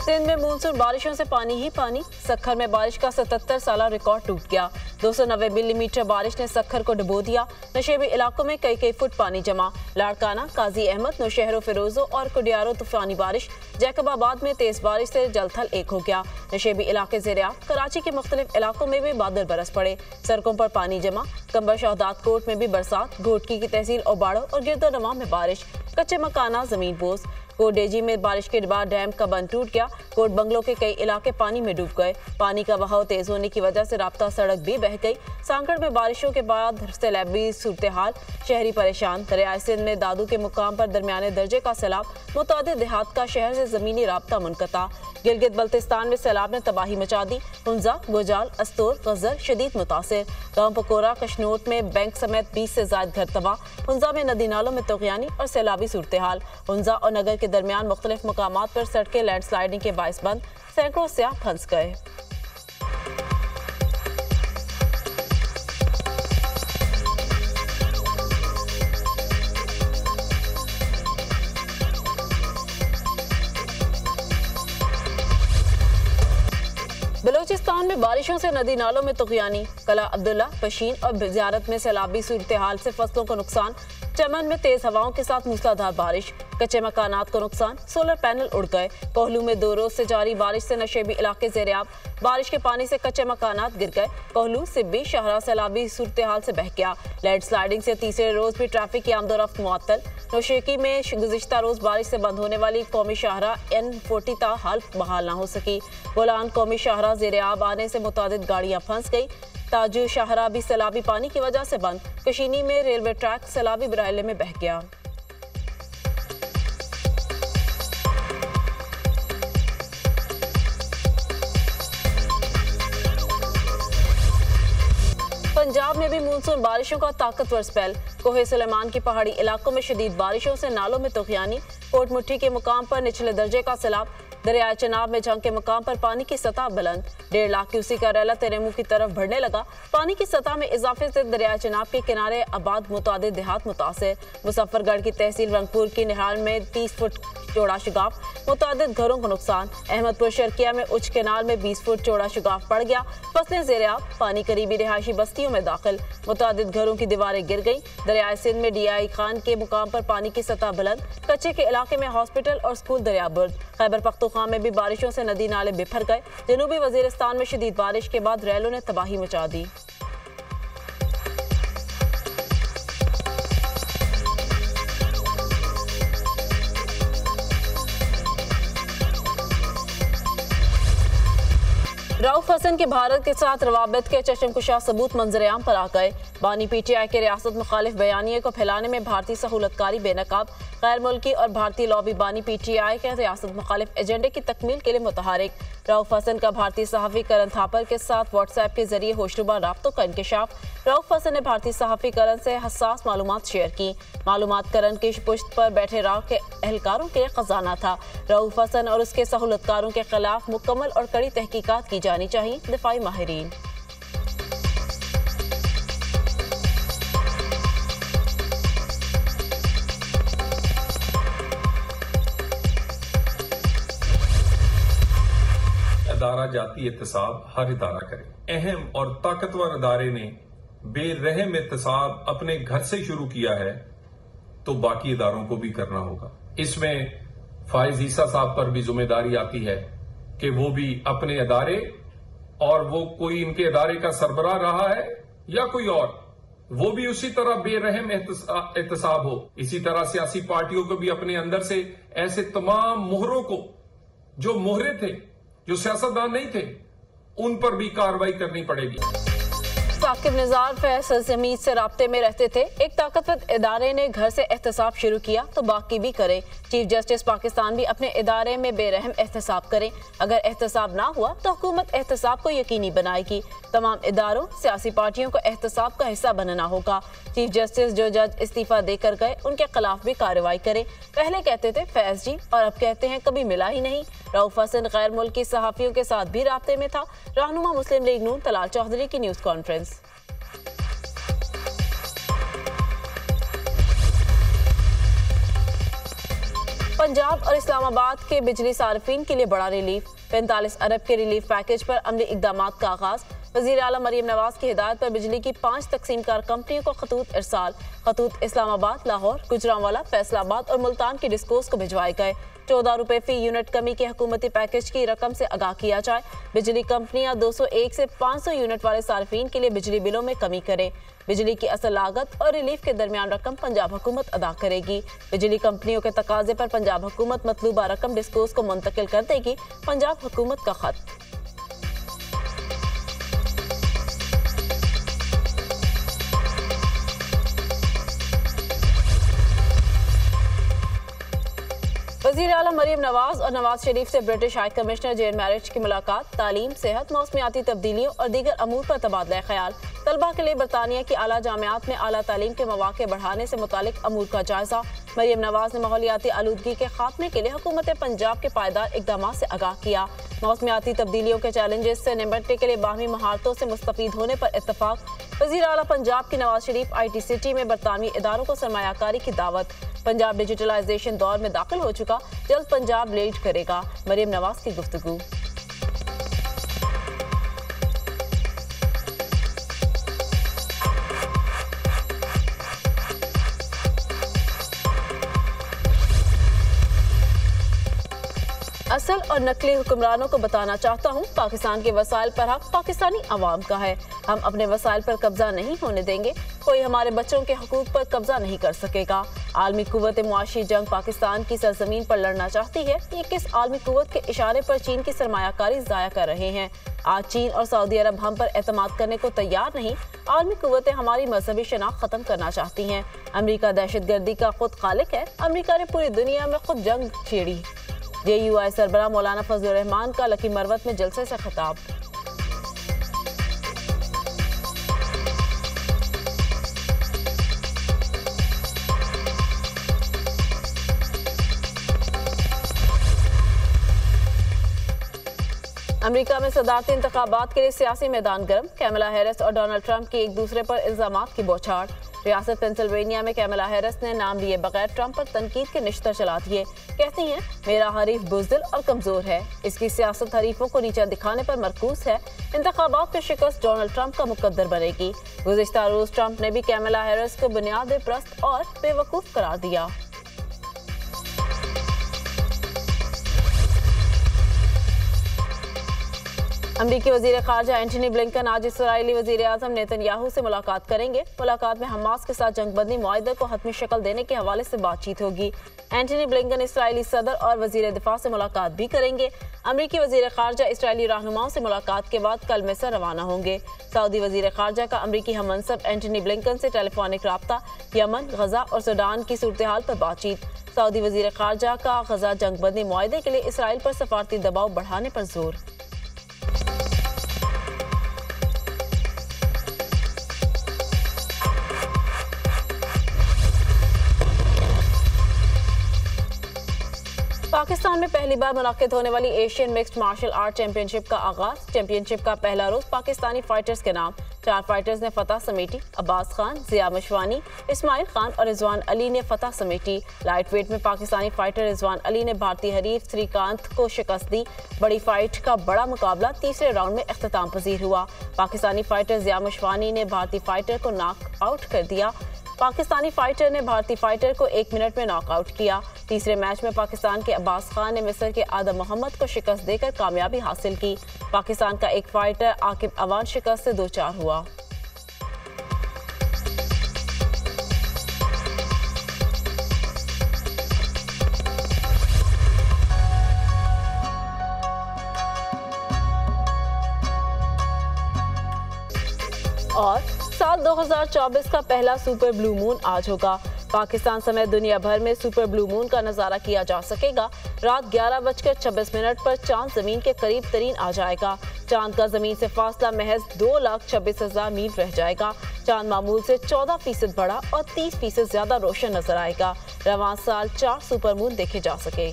सिंध में मानसून बारिशों से पानी ही पानी। सखर में बारिश का 77 साला रिकॉर्ड टूट गया। 290 मिलीमीटर बारिश ने सखर को डुबो दिया। नशेबी इलाकों में कई फुट पानी जमा। लाड़काना, काजी अहमद, नौशहरो फिरोजो और कुडियारो तूफानी बारिश। जैकबाबाद में तेज बारिश से जलथल एक हो गया। नशेबी इलाके ज़ेरिया। कराची के मुख्तलिफ इलाकों में भी बादल बरस पड़े। सड़कों पर पानी जमा। कंबर शहदाद कोट में भी बरसात। घोटकी की तहसील ओबाड़ो और गिरदोनवा में बारिश। कच्चे मकाना जमीन बोझ। कोटडेजी में बारिश के बाद डैम का बंद टूट गया। कोट बंगलों के कई इलाके पानी में डूब गए। पानी का बहाव तेज होने की वजह से राब्ता सड़क भी बह गई। सांकड़ में बारिशों के बाद सैलाबी सूरत हाल। शहरी परेशान। दरियाए सिंध में दादू के मुकाम पर दरमियाने दर्जे का सैलाब। मुतादिद देहात का शहर से जमीनी राब्ता मुनक़ता। गिलगित बल्तिस्तान में सैलाब ने तबाही मचा दी। हुंजा, गोजाल, अस्तोर, गजर शदीद मुतासिर। गाँव पकोरा, कशनोट में बैंक समेत 20 से ज्यादा घर तबाह। हुंजा में नदी नालों में तुग़यानी और सैलाबी सूरत हाल। हुंजा और नगर के दरमियान मुख्तलिफ मकामात पर सड़कें लैंडस्लाइडिंग के बाइस बंद। सैकड़ों सयाह फंस गए। बलूचिस्तान में बारिशों से नदी नालों में तुग़यानी। कला अब्दुल्ला, पशीन और ज़ियारत में सैलाबी सूरत हाल से फसलों को नुकसान। चमन में तेज हवाओं के साथ मूसलाधार बारिश। कच्चे मकानात को नुकसान। सोलर पैनल उड़ गए। कोहलू में 2 रोज से जारी बारिश से नशेबी इलाके ज़ेरियाब। बारिश के पानी से कच्चे मकानात गिर गए। कोहलू, सिब्बी, शाहरा सैलाबी सूरत हाल से बह गया। लैंडस्लाइडिंग से तीसरे रोज भी ट्रैफिक की आमदोरफ्त मुअत्तल। नौशेकी में गुज़िश्ता रोज बारिश से बंद होने वाली कौमी शाहरा N40 हाल बहाल न हो सकी। बोलान कौमी शाहरा ज़ेरियाब आने से मुतादिद गाड़ियां फंस गई। ताजू शाहरा भी सैलाबी पानी की वजह से बंद। कशीनी में रेलवे ट्रैक सैलाबी बराइले में बह गया। पंजाब में भी मानसून बारिशों का ताकतवर स्पेल। कोहे सुलेमान की पहाड़ी इलाकों में शदीद बारिशों से नालों में तुग़यानी। कोटमुट्ठी के मुकाम पर निचले दर्जे का सैलाब। दरियाए चनाब में जंग के मुकाम पर पानी की सतह बुलंद। 1.5 लाख क्यूसी का रेला तेरेमू की तरफ बढ़ने लगा। पानी की सतह में इजाफे से दरियाए चनाब के किनारे आबाद मुतादिद देहात मुतासिर। मुजफ्फरगढ़ की तहसील रंगपुर की निहाल में 30 फुट चौड़ा शुगाफ। मुतादिद घरों को नुकसान। अहमदपुर शर्किया में उच्च केनाल में 20 फुट चौड़ा शुगाफ पड़ गया। फसलें ज़ेरियाब। पानी करीबी रिहायशी बस्तियों में दाखिल। मुतादिद घरों की दीवारें गिर गई। दरियाए सिंध में DI खान के मुकाम पर पानी की सतह बुलंद। कच्चे के इलाके में हॉस्पिटल और स्कूल दरियाबुर्द। खैबर पख्तूनख्वा में भी बारिशों से नदी नाले बिफर गए। जनूबी वजीरिस्तान में शदीद बारिश के बाद रैलों ने तबाही मचा दी। रऊफ हसन के भारत के साथ रवाबित के चशमकुशा सबूत मंजरेआम पर आ गए। बानी PTI के रियासत मुखालिफ बयानिए को फैलाने में भारतीय सहूलतकारी बेनकाब। गैर मुल्की और भारतीय लॉबी बानी PTI के रियासत मुखालिफ एजेंडे की तकमील के लिए मुतहरिक। रऊफ हसन का भारतीय सहाफ़ी करण थापर के साथ व्हाट्सएप के जरिए होशरुबा राब्तों का इंकशाफ। रऊफ हसन ने भारतीय सहाफ़ी करण से हसास मालूमात शेयर की। मालूमात करण की पुश्त पर बैठे राव के एहलकारों के लिए खजाना था। रऊफ हसन और उसके सहूलतकारों के खिलाफ मुकम्मल और कड़ी तहकीकात की जानी चाहिए। दिफाई माहिरीन। अदारा जाती एहतसाब हर इदारा करे। अहम और ताकतवर अदारे ने बेरहम एहतसाब अपने घर से शुरू किया है तो बाकी इदारों को भी करना होगा। इसमें फाइज ईसा साहब पर भी जिम्मेदारी आती है कि वो भी अपने अदारे, और वो कोई इनके अदारे का सरबराह रहा है या कोई और, वो भी उसी तरह बेरहम एहतसाब हो। इसी तरह सियासी पार्टियों को भी अपने अंदर से ऐसे तमाम मोहरों को, जो मोहरे थे, जो सियासतदान नहीं थे, उन पर भी कार्रवाई करनी पड़ेगी। साकिब निज़ार फैसल जमीन से राब्ते में रहते थे। एक ताकतवर इदारे ने घर से एहतसाब शुरू किया तो बाकी भी करें। चीफ जस्टिस पाकिस्तान भी अपने इदारे में बेरहम एहतसाब करें। अगर एहतसाब ना हुआ तो हुकूमत एहतसाब को यकीनी बनाएगी। तमाम इदारों, सियासी पार्टियों को एहतसाब का हिस्सा बनना होगा। चीफ जस्टिस जो जज इस्तीफा देकर गए उनके खिलाफ भी कार्रवाई करें। पहले कहते थे फैज जी और अब कहते हैं कभी मिला ही नहीं। रऊफ हसन गैर मुल्की सहाफियों के साथ भी राब्ते में था। रहनुमा मुस्लिम लीग नून तलाल चौधरी की न्यूज कॉन्फ्रेंस। पंजाब और इस्लामाबाद के बिजली सार्फिन के लिए बड़ा रिलीफ। 45 अरब के रिलीफ पैकेज पर अमली इकदाम का आगाज। वज़ीर आला मरियम नवाज की हिदायत पर बिजली की 5 तकसीमकार कंपनियों को खतूत इरसाल। खतूत इस्लामाबाद, लाहौर, गुजरांवाला, फैसलाबाद और मुल्तान की डिस्कोस को भिजवाए गए। 14 रुपए फी यूनिट कमी के हुकूमती पैकेज की रकम से आगाह किया जाए। बिजली कंपनियां 201 से 500 यूनिट वाले सार्फिन के लिए बिजली बिलों में कमी करें। बिजली की असल लागत और रिलीफ के दरमियान रकम पंजाब हुकूमत अदा करेगी। बिजली कंपनियों के तकाजे पर पंजाब हुकूमत मतलूबा रकम डिस्कोस को मुंतकिल कर देगी। पंजाब हुकूमत का खत। वज़ीर आला मरियम नवाज और नवाज शरीफ से British high commissioner Jane Marriott की मुलाकात। तालीम, सेहत, मौसमियाती तब्दीलियों और दीगर अमूर पर तबादला ख्याल। तलबा के लिए बरतानिया की आला जामियात में आला तालीम के मौके बढ़ाने से मुतालिक अमूर का जायजा। मरियम नवाज ने माहौलियाती आलूदगी के खात्मे के लिए हुकूमत पंजाब के पायदार इकदाम से आगाह किया। मौसमियाती तब्दीलियों के चैलेंजेस से निपटने के लिए बाहमी महारतों से मुस्तफीद होने पर इत्तफाक। वज़ीर आला पंजाब की नवाज शरीफ IT सिटी में बरतानवी इदारों को सरमायाकारी की दावत। पंजाब डिजिटलाइजेशन दौर में दाखिल हो चुका, जल्द पंजाब लीड करेगा, मरियम नवाज की गुफ्तगू। असल और नकली हुक्मरानों को बताना चाहता हूँ, पाकिस्तान के वसाइल पर हक पाकिस्तानी अवाम का है। हम अपने वसाइल पर कब्जा नहीं होने देंगे। कोई हमारे बच्चों के हकूक पर कब्जा नहीं कर सकेगा। आलमी कुव्वत मुआशी जंग पाकिस्तान की सरजमीन पर लड़ना चाहती है। ये किस आलमी कुव्वत के इशारे पर चीन की सरमायाकारी जाया कर रहे हैं? आज चीन और सऊदी अरब हम पर एतमाद करने को तैयार नहीं। आलमी कुव्वतें हमारी मजहबी शनाख्त खत्म करना चाहती हैं। अमरीका दहशतगर्दी का खुद खालिक है। अमरीका ने पूरी दुनिया में खुद जंग छेड़ी। JUI सरबराह मौलाना फजलुर रहमान का लकी मरवत में जलसे से खिताब। अमेरिका में सदारती इंतखाबात के लिए सियासी मैदान गर्म। कैमला हैरिस और डोनाल्ड ट्रंप की एक दूसरे पर इल्जामात की बौछार। रियासत पेंसिल्वेनिया में कैमला हैरिस ने नाम लिए बगैर ट्रंप पर तनकीद के निश्तर चला दिए। कहती हैं, मेरा हरीफ बुज़दिल और कमजोर है। इसकी सियासत हरीफों को नीचा दिखाने पर मरकूज है। इंतखाबात में शिकस्त डोनाल्ड ट्रंप का मुकद्दर बनेगी। गुज़िश्ता रोज ट्रंप ने भी कैमला हैरिस को बुनियाद परस्त और बेवकूफ करार दिया। अमरीकी वज़ीर ख़ारजा एंटनी ब्लिंकन आज इस्राईली वज़ीर आज़म नेतन्याहू से मुलाकात करेंगे। मुलाकात में हमास के साथ जंगबंदी मुआहदे को हतमी शक्ल देने के हवाले से बातचीत होगी। एंटनी ब्लिंकन इस्राईली सदर और वज़ीर दिफा से मुलाकात भी करेंगे। अमरीकी वज़ीर ख़ारजा इस्राईली रहनुमाओं से मुलाकात के बाद कल मिस्र रवाना होंगे। सऊदी वज़ीर ख़ारजा का अमरीकी हममनसब एंटनी ब्लिंकन से टेलीफोनिक राब्ता। यमन, गजा और सूडान की सूरत हाल पर बातचीत। सऊदी वज़ीर ख़ारजा का गजा जंगबंदी मुआहदे के लिए इसराइल पर सफारती दबाव बढ़ाने पर जोर। पाकिस्तान में पहली बार मुनाकिद होने वाली Asian mixed martial art championship का आगाज। चैंपियनशिप का पहला रोज पाकिस्तानी फाइटर्स के नाम। 4 फाइटर्स ने फतह समेटी। अब्बास खान, जिया मशवानी, इस्माइल खान और रिजवान अली ने फतह समेटी। लाइट वेट में पाकिस्तानी फाइटर रिजवान अली ने भारतीय हरीफ श्रीकांत को शिकस्त दी। बड़ी फाइट का बड़ा मुकाबला तीसरे राउंड में इख्तिताम पजीर हुआ। पाकिस्तानी फाइटर जिया मशवानी ने भारतीय फाइटर को नॉक आउट कर दिया। पाकिस्तानी फाइटर ने भारतीय फाइटर को 1 मिनट में नॉकआउट किया। तीसरे मैच में पाकिस्तान के अब्बास खान ने मिस्र के आदम मोहम्मद को शिकस्त देकर कामयाबी हासिल की। पाकिस्तान का एक फाइटर आकिब अवान शिकस्त से 2-4 हुआ। और साल 2024 का पहला सुपर ब्लू मून आज होगा। पाकिस्तान समेत दुनिया भर में सुपर ब्लू मून का नजारा किया जा सकेगा। रात 11:26 पर चांद जमीन के करीब तरीन आ जाएगा। चांद का जमीन से फासला महज 2,26,000 मील रह जाएगा। चांद मामूल से 14% बड़ा और 30% ज्यादा रोशन नजर आएगा। रवां साल 4 सुपर मून देखे जा सके।